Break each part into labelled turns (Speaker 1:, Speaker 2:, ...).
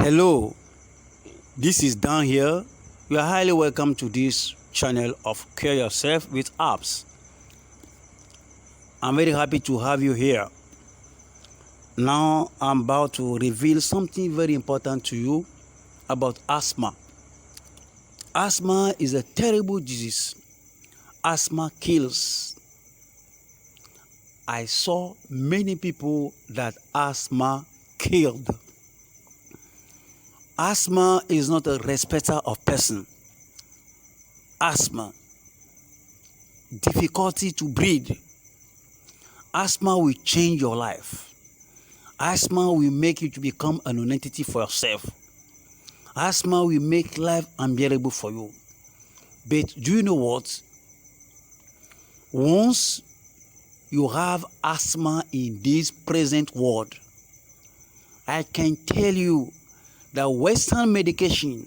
Speaker 1: Hello, this is Dan here. You are highly welcome to this channel of Cure Yourself with Apps. I'm very happy to have you here. Now I'm about to reveal something very important to you about asthma. Asthma is a terrible disease. Asthma kills. I saw many people that asthma killed. Asthma is not a respecter of person. Asthma, difficulty to breathe. Asthma will change your life. Asthma will make you to become an entity for yourself. Asthma will make life unbearable for you. But do you know what? Once you have asthma in this present world, I can tell you that Western medication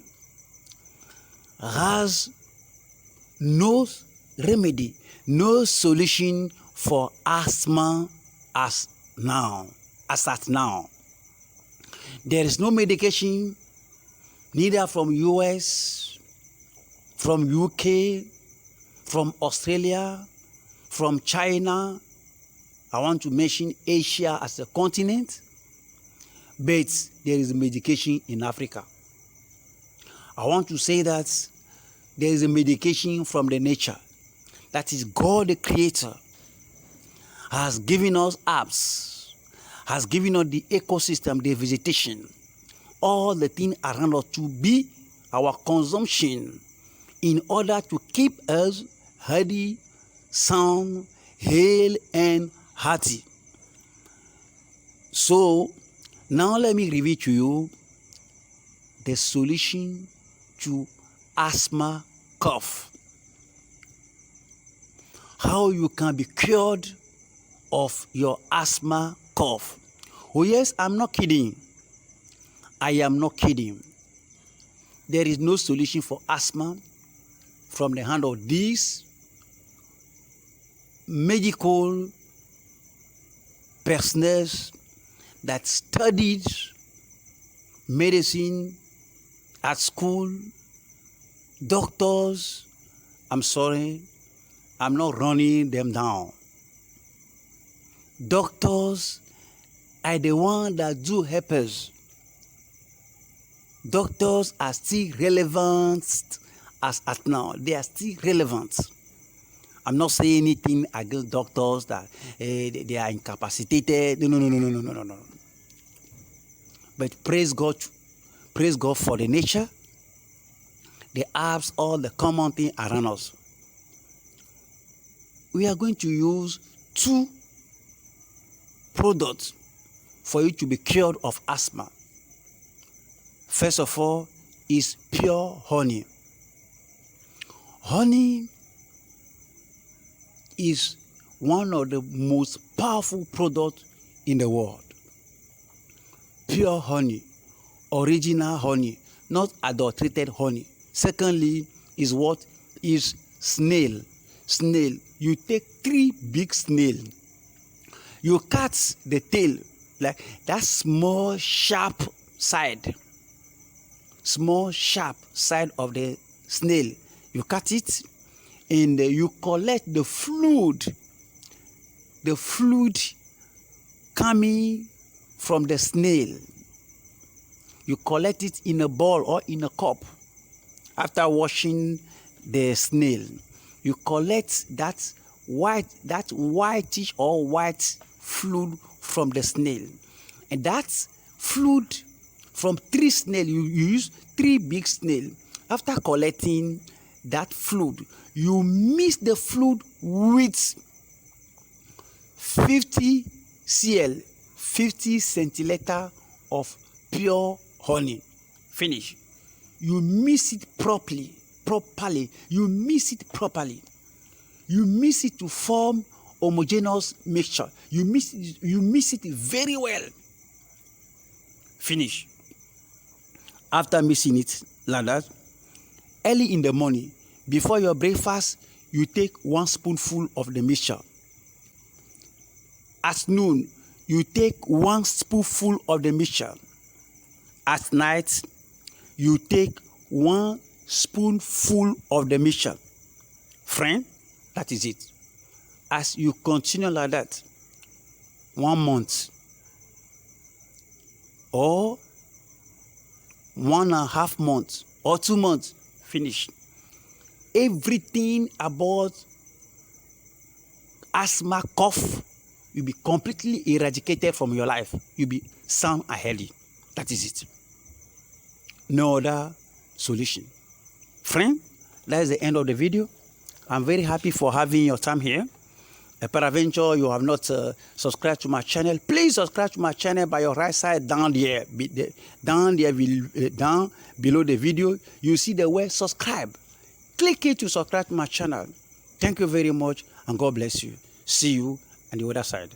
Speaker 1: has no remedy, no solution for asthma as at now. There is no medication, neither from US, from UK, from Australia, from China. I want to mention Asia as a continent, but there is a medication in Africa. I want to say that there is a medication from the nature. That is God the Creator has given us herbs, has given us the ecosystem, the vegetation, all the things around us to be our consumption in order to keep us healthy, sound, hale, and hearty. So now let me reveal to you the solution to asthma cough. How you can be cured of your asthma cough. Oh yes, I'm not kidding. I am not kidding. There is no solution for asthma from the hand of these medical personnel that studied medicine at school, doctors. I'm sorry, I'm not running them down. Doctors are the ones that do help us. Doctors are still relevant as at now. They are still relevant. I'm not saying anything against doctors that they are incapacitated. No. But praise God for the nature, the herbs, all the common thing around us. We are going to use 2 products for you to be cured of asthma. First of all is pure honey. Honey is one of the most powerful products in the world. Pure honey, original honey, not adulterated honey. Secondly is what is snail. Snail. You take 3 big snail. You cut the tail, like that small sharp side of the snail. You cut it and you collect the fluid coming from the snail. You collect it in a bowl or in a cup. After washing the snail, you collect that whitish or white fluid from the snail, and that fluid from 3 snail, you use 3 big snail. After collecting that fluid, you mix the fluid with 50 cl, 50 centiliter of pure honey. Finish. You mix it properly. You mix it properly. You mix it to form homogeneous mixture. You mix it very well. Finish. After mixing it like that, early in the morning, before your breakfast, you take 1 spoonful of the mixture. At noon, you take 1 spoonful of the mixture. At night, you take 1 spoonful of the mixture. Friend, that is it. As you continue like that, 1 month or 1.5 months or 2 months, finish. Everything about asthma cough will be completely eradicated from your life. You'll be sound and healthy. That is it. No other solution. Friend, that is the end of the video. I'm very happy for having your time here. Peradventure, you have not subscribed to my channel, please subscribe to my channel by your right side down there. Down below the video, you see the word subscribe. Click it to subscribe to my channel. Thank you very much, and God bless you. See you on the other side.